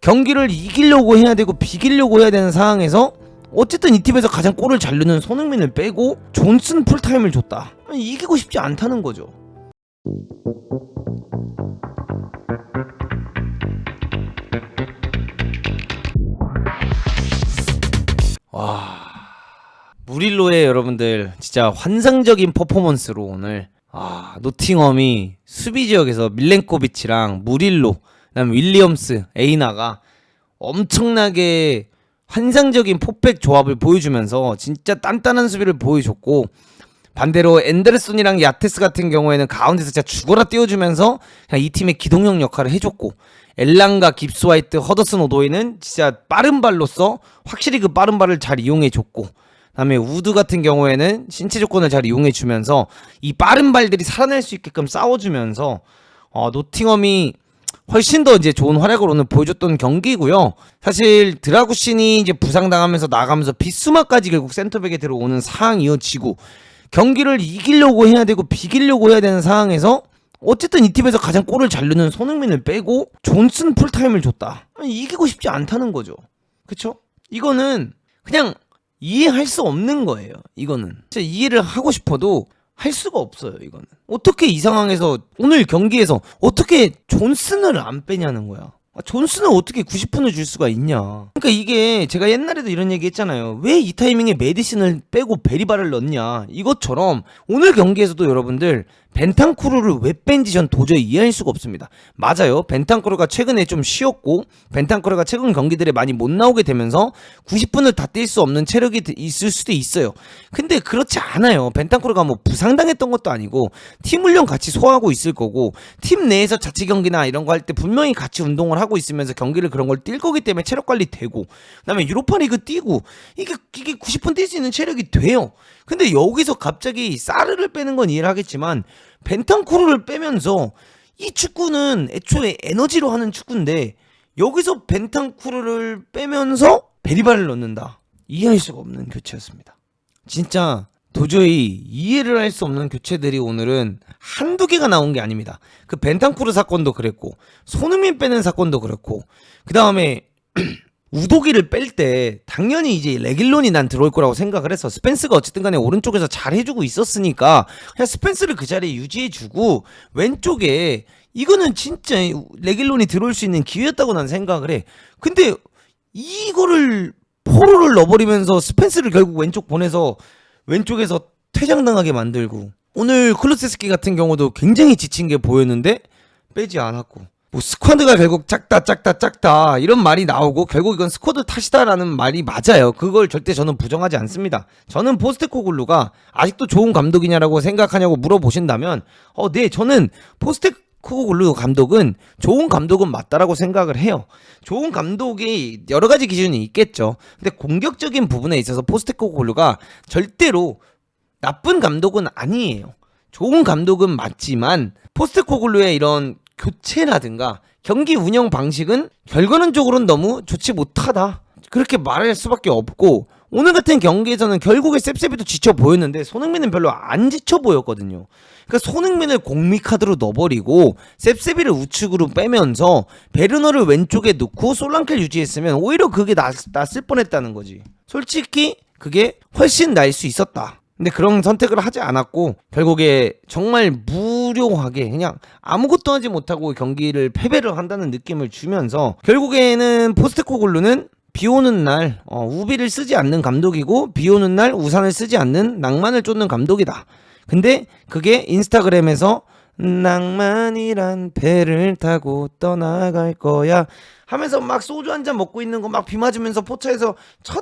경기를 이기려고 해야 되고 비기려고 해야 되는 상황에서 어쨌든 이 팀에서 가장 골을 잘 넣는 손흥민을 빼고 존슨 풀타임을 줬다. 이기고 싶지 않다는 거죠. 와, 무릴로의 여러분들 진짜 환상적인 퍼포먼스로 오늘 노팅엄이 수비 지역에서 밀렌코비치랑 무릴로, 그다음 윌리엄스, 에이나가 엄청나게 환상적인 포백 조합을 보여주면서 진짜 단단한 수비를 보여줬고, 반대로 앤더슨이랑 야테스 같은 경우에는 가운데서 진짜 죽어라 띄워주면서 그냥 이 팀의 기동력 역할을 해줬고, 엘랑과 깁스화이트, 허더슨 오도이는 진짜 빠른 발로서 확실히 그 빠른 발을 잘 이용해줬고, 그다음에 우드 같은 경우에는 신체 조건을 잘 이용해주면서 이 빠른 발들이 살아날 수 있게끔 싸워주면서 노팅엄이 훨씬 더 이제 좋은 활약을 오늘 보여줬던 경기고요. 사실 드라구신이 이제 부상당하면서 나가면서 비수마까지 결국 센터백에 들어오는 상황이 이어지고, 경기를 이기려고 해야 되고 비기려고 해야 되는 상황에서 어쨌든 이 팀에서 가장 골을 잘 넣는 손흥민을 빼고 존슨 풀타임을 줬다. 이기고 싶지 않다는 거죠. 그쵸? 이거는 그냥 이해할 수 없는 거예요. 이거는 진짜 이해를 하고 싶어도 할 수가 없어요. 이거는 어떻게 이 상황에서 오늘 경기에서 어떻게 존슨을 안 빼냐는 거야. 존슨을 어떻게 90분을 줄 수가 있냐. 그러니까 이게 제가 옛날에도 이런 얘기 했잖아요. 왜 이 타이밍에 메디슨을 빼고 베리바를 넣냐. 이것처럼 오늘 경기에서도 여러분들 벤탄쿠르를 왜 뺀지 전 도저히 이해할 수가 없습니다. 맞아요. 벤탄쿠르가 최근에 좀 쉬었고, 벤탄쿠르가 최근 경기들에 많이 못 나오게 되면서 90분을 다 뛸 수 없는 체력이 있을 수도 있어요. 근데 그렇지 않아요. 벤탄쿠르가 뭐 부상당했던 것도 아니고 팀 훈련 같이 소화하고 있을 거고, 팀 내에서 자치 경기나 이런 거 할 때 분명히 같이 운동을 하고 있으면서 경기를 그런 걸 뛸 거기 때문에 체력 관리 되고, 그다음에 유로파리그 뛰고 이게 90분 뛸 수 있는 체력이 돼요. 근데 여기서 갑자기 사르를 빼는 건 이해를 하겠지만 벤탄쿠르를 빼면서, 이 축구는 애초에 에너지로 하는 축구인데 여기서 벤탄쿠르를 빼면서 베리바를 넣는다. 이해할 수가 없는 교체였습니다. 진짜 도저히 이해를 할 수 없는 교체들이 오늘은 한두 개가 나온 게 아닙니다. 그 벤탄쿠르 사건도 그랬고, 손흥민 빼는 사건도 그렇고, 그 다음에 우도기를 뺄 때 당연히 이제 레길론이 난 들어올 거라고 생각을 했어. 스펜스가 어쨌든 간에 오른쪽에서 잘 해주고 있었으니까 그냥 스펜스를 그 자리에 유지해주고, 왼쪽에 이거는 진짜 레길론이 들어올 수 있는 기회였다고 난 생각을 해. 근데 이거를 포로를 넣어버리면서 스펜스를 결국 왼쪽 보내서 왼쪽에서 퇴장당하게 만들고, 오늘 클루세스키 같은 경우도 굉장히 지친 게 보였는데 빼지 않았고, 뭐 스쿼드가 결국 작다 이런 말이 나오고 결국 이건 스쿼드 탓이다라는 말이 맞아요. 그걸 절대 저는 부정하지 않습니다. 저는 포스테코글루가 아직도 좋은 감독이냐라고 생각하냐고 물어보신다면 네, 저는 포스테코글루 감독은 좋은 감독은 맞다라고 생각을 해요. 좋은 감독이 여러 가지 기준이 있겠죠. 근데 공격적인 부분에 있어서 포스테코글루가 절대로 나쁜 감독은 아니에요. 좋은 감독은 맞지만 포스테코글루의 이런 교체라든가 경기 운영 방식은 결과론적으로는 너무 좋지 못하다, 그렇게 말할 수밖에 없고, 오늘 같은 경기에서는 결국에 셉셉이도 지쳐 보였는데 손흥민은 별로 안 지쳐 보였거든요. 그러니까 손흥민을 공미카드로 넣어버리고 셉셉이를 우측으로 빼면서 베르너를 왼쪽에 넣고 솔랑켈 유지했으면 오히려 그게 낫을 뻔했다는 거지. 솔직히 그게 훨씬 나을 수 있었다. 근데 그런 선택을 하지 않았고 결국에 정말 무료하게 그냥 아무것도 하지 못하고 경기를 패배를 한다는 느낌을 주면서, 결국에는 포스테코글루는 비오는 날 우비를 쓰지 않는 감독이고 비오는 날 우산을 쓰지 않는 낭만을 쫓는 감독이다. 근데 그게 인스타그램에서 낭만이란 배를 타고 떠나갈 거야 하면서 막 소주 한잔 먹고 있는 거 막 비 맞으면서 포차에서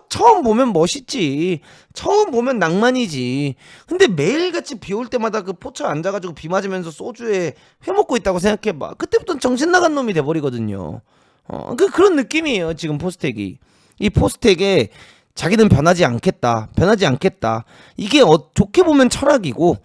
처음 보면 멋있지, 처음 보면 낭만이지. 근데 매일같이 비 올 때마다 그 포차 앉아가지고 비 맞으면서 소주에 회 먹고 있다고 생각해봐. 그때부터는 정신 나간 놈이 돼버리거든요. 그런 느낌이에요 지금 포스텍이. 이 포스텍에 자기는 변하지 않겠다 이게 좋게 보면 철학이고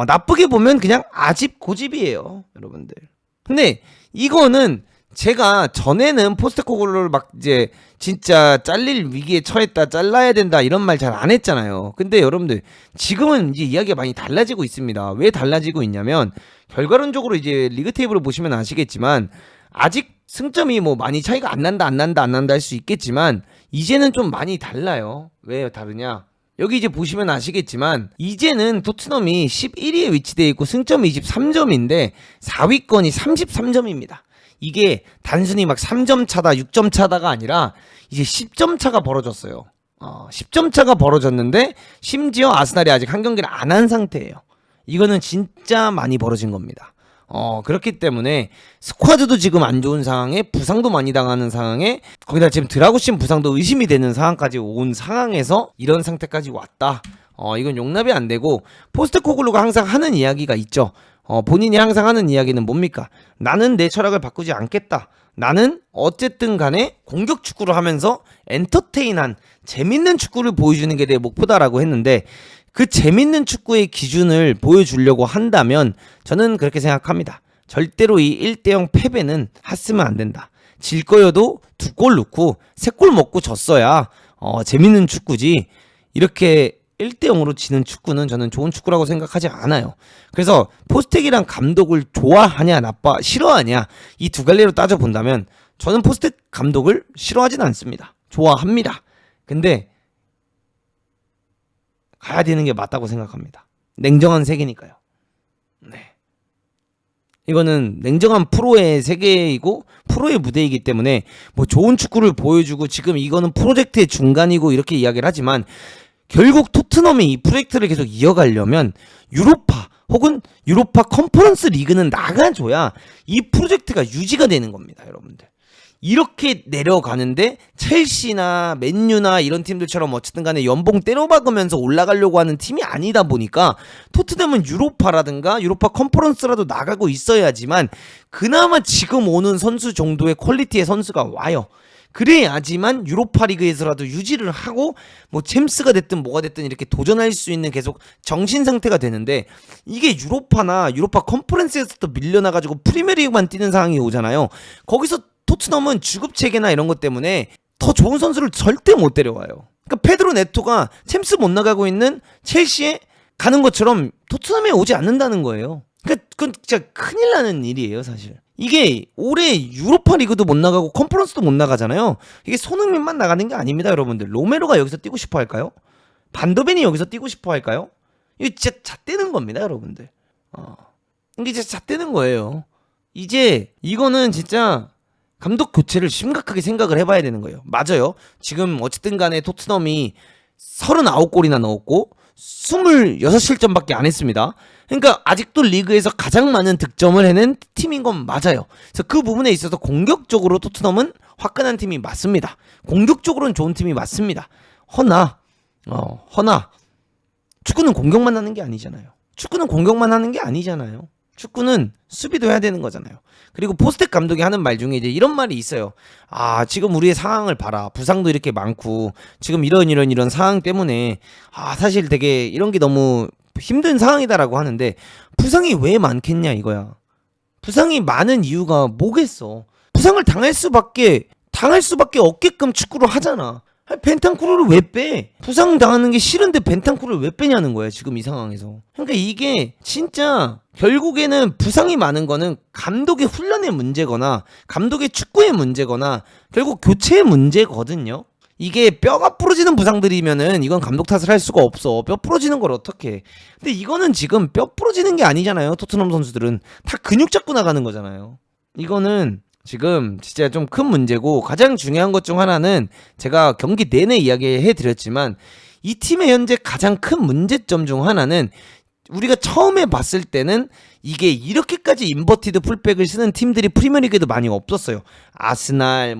나쁘게 보면 그냥 아집 고집이에요 여러분들. 근데 이거는 제가 전에는 포스테코글루를 막 이제 진짜 잘릴 위기에 처했다, 잘라야 된다 이런 말 잘 안 했잖아요. 근데 여러분들 지금은 이제 이야기가 많이 달라지고 있습니다. 왜 달라지고 있냐면 결과론적으로 이제 리그 테이블을 보시면 아시겠지만 아직 승점이 뭐 많이 차이가 안 난다 할 수 있겠지만 이제는 좀 많이 달라요. 왜 다르냐? 여기 이제 보시면 아시겠지만 이제는 토트넘이 11위에 위치되어 있고 승점이 23점인데 4위권이 33점입니다. 이게 단순히 막 3점 차다, 6점 차다가 아니라 이제 10점 차가 벌어졌어요. 10점 차가 벌어졌는데 심지어 아스날이 아직 한 경기를 안 한 상태예요. 이거는 진짜 많이 벌어진 겁니다. 그렇기 때문에 스쿼드도 지금 안 좋은 상황에 부상도 많이 당하는 상황에 거기다 지금 드라구신 부상도 의심이 되는 상황까지 온 상황에서 이런 상태까지 왔다. 이건 용납이 안 되고 포스테코글루가 항상 하는 이야기가 있죠. 본인이 항상 하는 이야기는 뭡니까? 나는 내 철학을 바꾸지 않겠다. 나는 어쨌든 간에 공격 축구를 하면서 엔터테인한 재밌는 축구를 보여주는 게 내 목표다라고 했는데 그 재밌는 축구의 기준을 보여주려고 한다면 저는 그렇게 생각합니다. 절대로 이 1대0 패배는 했으면 안 된다. 질 거여도 2골 넣고 3골 먹고 졌어야 재밌는 축구지 이렇게 1대0으로 지는 축구는 저는 좋은 축구라고 생각하지 않아요. 그래서 포스텍이란 감독을 좋아하냐 싫어하냐 이 두 갈래로 따져본다면 저는 포스텍 감독을 싫어하진 않습니다. 좋아합니다. 근데 가야 되는 게 맞다고 생각합니다. 냉정한 세계니까요. 네. 이거는 냉정한 프로의 세계이고 프로의 무대이기 때문에 뭐 좋은 축구를 보여주고 지금 이거는 프로젝트의 중간이고 이렇게 이야기를 하지만 결국 토트넘이 이 프로젝트를 계속 이어가려면 유로파 혹은 유로파 컨퍼런스 리그는 나가줘야 이 프로젝트가 유지가 되는 겁니다, 여러분들. 이렇게 내려가는데 첼시나 맨유나 이런 팀들처럼 어쨌든 간에 연봉 때려박으면서 올라가려고 하는 팀이 아니다 보니까 토트넘은 유로파라든가 유로파 컨퍼런스라도 나가고 있어야지만 그나마 지금 오는 선수 정도의 퀄리티의 선수가 와요. 그래야지만 유로파 리그에서라도 유지를 하고 뭐 챔스가 됐든 뭐가 됐든 이렇게 도전할 수 있는 계속 정신 상태가 되는데 이게 유로파나 유로파 컨퍼런스에서도 밀려나가지고 프리미어리그만 뛰는 상황이 오잖아요. 거기서 토트넘은 주급체계나 이런 것 때문에 더 좋은 선수를 절대 못 데려와요. 그러니까 페드로 네토가 챔스 못 나가고 있는 첼시에 가는 것처럼 토트넘에 오지 않는다는 거예요. 그러니까 그건 진짜 큰일 나는 일이에요, 사실. 이게 올해 유로파 리그도 못 나가고 컨퍼런스도 못 나가잖아요. 이게 손흥민만 나가는 게 아닙니다, 여러분들. 로메로가 여기서 뛰고 싶어 할까요? 반더벤이 여기서 뛰고 싶어 할까요? 이거 진짜 잣대는 겁니다, 여러분들. 이게 진짜 잣대는 거예요. 이제 이거는 진짜 감독 교체를 심각하게 생각을 해봐야 되는 거예요. 맞아요. 지금 어쨌든 간에 토트넘이 39골이나 넣었고 26실점밖에 안 했습니다. 그러니까 아직도 리그에서 가장 많은 득점을 해낸 팀인 건 맞아요. 그래서 그 부분에 있어서 공격적으로 토트넘은 화끈한 팀이 맞습니다. 공격적으로는 좋은 팀이 맞습니다. 허나 축구는 공격만 하는 게 아니잖아요. 축구는 공격만 하는 게 아니잖아요. 축구는 수비도 해야 되는 거잖아요. 그리고 포스텍 감독이 하는 말 중에 이제 이런 말이 있어요. 지금 우리의 상황을 봐라. 부상도 이렇게 많고 지금 이런 상황 때문에 사실 되게 이런 게 너무 힘든 상황이다라고 하는데 부상이 왜 많겠냐 이거야. 부상이 많은 이유가 뭐겠어. 부상을 당할 수밖에 없게끔 축구를 하잖아. 벤탄쿠르를 왜 빼? 부상 당하는 게 싫은데 벤탄쿠르를 왜 빼냐는 거야 지금 이 상황에서. 그러니까 이게 진짜 결국에는 부상이 많은 거는 감독의 훈련의 문제거나 감독의 축구의 문제거나 결국 교체의 문제거든요. 이게 뼈가 부러지는 부상들이면은 이건 감독 탓을 할 수가 없어. 뼈 부러지는 걸 어떻게? 근데 이거는 지금 뼈 부러지는 게 아니잖아요. 토트넘 선수들은 다 근육 잡고 나가는 거잖아요. 이거는 지금 진짜 좀 큰 문제고 가장 중요한 것 중 하나는 제가 경기 내내 이야기해 드렸지만 이 팀의 현재 가장 큰 문제점 중 하나는 우리가 처음에 봤을 때는 이게 이렇게까지 인버티드 풀백을 쓰는 팀들이 프리미어리그에도 많이 없었어요. 아스날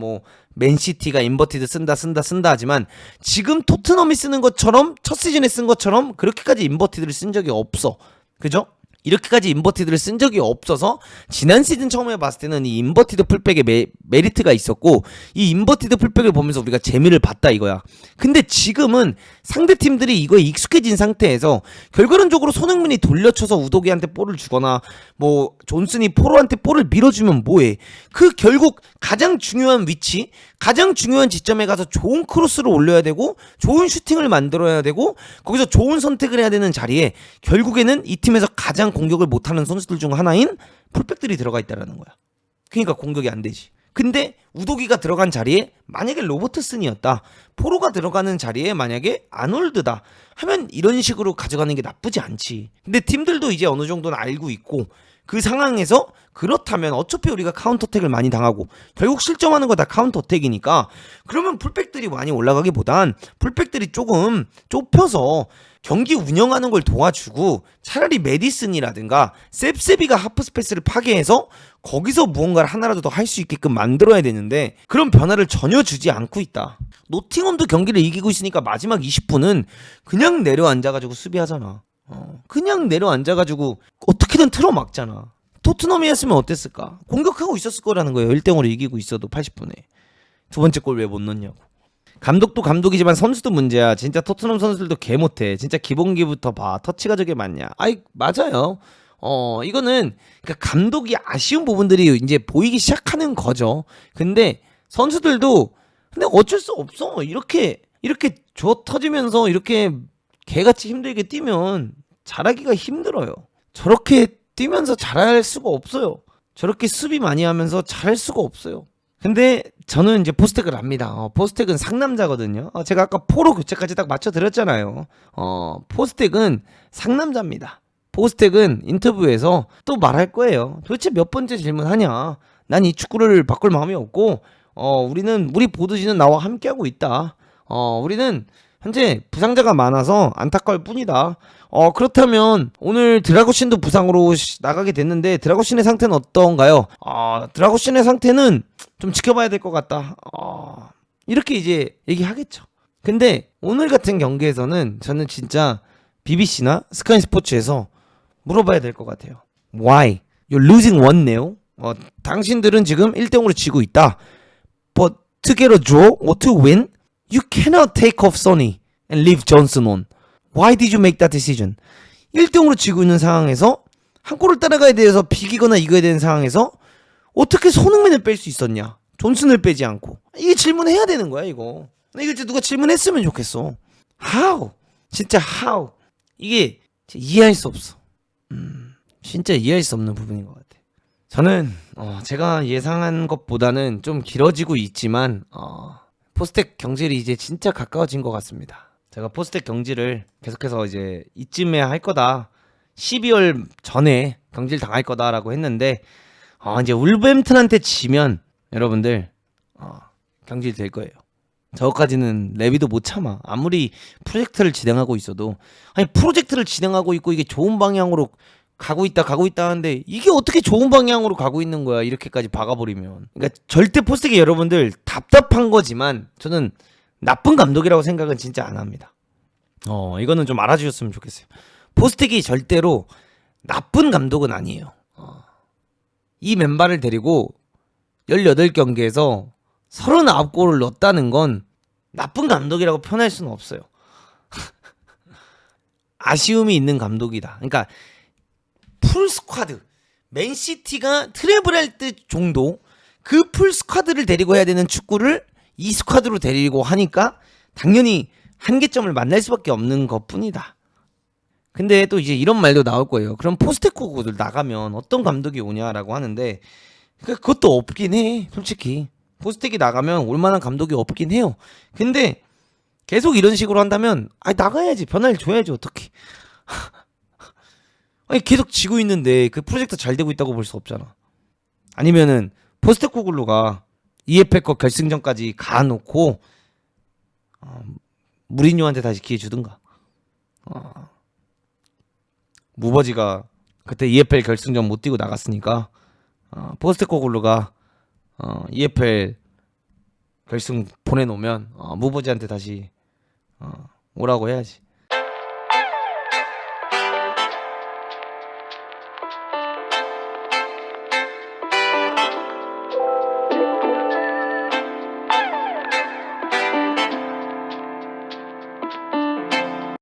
맨시티가 인버티드 쓴다 하지만 지금 토트넘이 쓰는 것처럼 첫 시즌에 쓴 것처럼 그렇게까지 인버티드를 쓴 적이 없어. 그죠? 이렇게까지 인버티드를 쓴 적이 없어서 지난 시즌 처음에 봤을 때는 이 인버티드 풀백에 메리트가 있었고 이 인버티드 풀백을 보면서 우리가 재미를 봤다 이거야. 근데 지금은 상대 팀들이 이거에 익숙해진 상태에서 결과론적으로 손흥민이 돌려쳐서 우도기한테 볼을 주거나 뭐 존슨이 포로한테 볼을 밀어주면 뭐해. 그 결국 가장 중요한 위치, 가장 중요한 지점에 가서 좋은 크로스를 올려야 되고 좋은 슈팅을 만들어야 되고 거기서 좋은 선택을 해야 되는 자리에 결국에는 이 팀에서 가장 공격을 못하는 선수들 중 하나인 풀백들이 들어가 있다라는 거야. 그러니까 공격이 안 되지. 근데 우도기가 들어간 자리에 만약에 로버트슨이었다, 포로가 들어가는 자리에 만약에 아놀드다 하면 이런 식으로 가져가는 게 나쁘지 않지. 근데 팀들도 이제 어느 정도는 알고 있고 그 상황에서 그렇다면 어차피 우리가 카운터택을 많이 당하고 결국 실점하는 거 다 카운터택이니까 그러면 풀백들이 많이 올라가기보단 풀백들이 조금 좁혀서 경기 운영하는 걸 도와주고 차라리 메디슨이라든가 셉세비가 하프스페이스를 파괴해서 거기서 무언가를 하나라도 더 할 수 있게끔 만들어야 되는데 그런 변화를 전혀 주지 않고 있다. 노팅엄도 경기를 이기고 있으니까 마지막 20분은 그냥 내려앉아가지고 수비하잖아. 그냥 내려앉아가지고 어떻게든 틀어막잖아. 토트넘이 했으면 어땠을까? 공격하고 있었을 거라는 거예요. 1대0으로 이기고 있어도 80분에. 두 번째 골 왜 못 넣냐고. 감독도 감독이지만 선수도 문제야. 진짜 토트넘 선수들도 개 못해. 진짜 기본기부터 봐. 터치가 저게 맞냐. 아이 맞아요. 이거는 그러니까 감독이 아쉬운 부분들이 이제 보이기 시작하는 거죠. 근데 선수들도 근데 어쩔 수 없어. 이렇게 줘 터지면서 이렇게 개같이 힘들게 뛰면 잘하기가 힘들어요. 저렇게 뛰면서 잘할 수가 없어요. 저렇게 수비 많이 하면서 잘할 수가 없어요. 근데 저는 이제 포스텍을 압니다. 포스텍은 상남자거든요. 제가 아까 포로 교체까지 딱 맞춰드렸잖아요. 포스텍은 상남자입니다. 포스텍은 인터뷰에서 또 말할 거예요. 도대체 몇 번째 질문하냐. 난 이 축구를 바꿀 마음이 없고 우리 보드지는 나와 함께하고 있다. 우리는 현재 부상자가 많아서 안타까울 뿐이다. 그렇다면 오늘 드라고신도 부상으로 나가게 됐는데 드라고신의 상태는 어떤가요? 드라고신의 상태는 좀 지켜봐야 될 것 같다. 이렇게 이제 얘기하겠죠. 근데 오늘 같은 경기에서는 저는 진짜 BBC나 스카이 스포츠에서 물어봐야 될 것 같아요. Why? You're losing one now? 당신들은 지금 1대0으로 지고 있다. But to get a draw or to win? You cannot take off Sonny and leave Johnson on. Why did you make that decision? 1대0으로 지고 있는 상황에서 한 골을 따라가야 돼서 비기거나 이겨야 되는 상황에서 어떻게 손흥민을 뺄 수 있었냐? 존슨을 빼지 않고. 이게 질문해야 되는 거야 이거. 이거 진짜 누가 질문했으면 좋겠어. How? 진짜 how? 이게 이해할 수 없어. 진짜 이해할 수 없는 부분인 것 같아. 저는 제가 예상한 것보다는 좀 길어지고 있지만 포스텍 경질이 이제 진짜 가까워진 것 같습니다. 제가 포스텍 경질을 계속해서 이제 이쯤에 할 거다. 12월 전에 경질 당할 거다라고 했는데 이제 울버햄튼한테 지면 여러분들 경질 될 거예요. 저까지는 레비도 못 참아. 아무리 프로젝트를 진행하고 있어도 아니 프로젝트를 진행하고 있고 이게 좋은 방향으로 가고 있다 하는데 이게 어떻게 좋은 방향으로 가고 있는 거야 이렇게까지 박아버리면. 그러니까 절대 포스텍이 여러분들 답답한 거지만 저는 나쁜 감독이라고 생각은 진짜 안 합니다. 이거는 좀 알아주셨으면 좋겠어요. 포스텍이 절대로 나쁜 감독은 아니에요. 이 멤버를 데리고 18경기에서 39골을 넣었다는 건 나쁜 감독이라고 표현할 수는 없어요. 아쉬움이 있는 감독이다. 그러니까 풀 스쿼드, 맨시티가 트래블 할 때 정도 그 풀 스쿼드를 데리고 해야 되는 축구를 이 스쿼드로 데리고 하니까 당연히 한계점을 만날 수밖에 없는 것뿐이다. 근데 또 이제 이런 말도 나올 거예요. 그럼 포스테코글 나가면 어떤 감독이 오냐라고 하는데 그것도 없긴 해. 솔직히 포스텍이 나가면 올만한 감독이 없긴 해요. 근데 계속 이런 식으로 한다면 나가야지. 변화를 줘야지. 어떻게 아니 계속 지고 있는데 그 프로젝트 잘 되고 있다고 볼 수 없잖아. 아니면은 포스테코글루가 EFL 결승전까지 가놓고 무리뉴한테 다시 기회 주든가. 무버지가 그때 EFL 결승전 못 뛰고 나갔으니까 포스테코글루가 EFL 결승 보내놓으면 무버지한테 다시 오라고 해야지.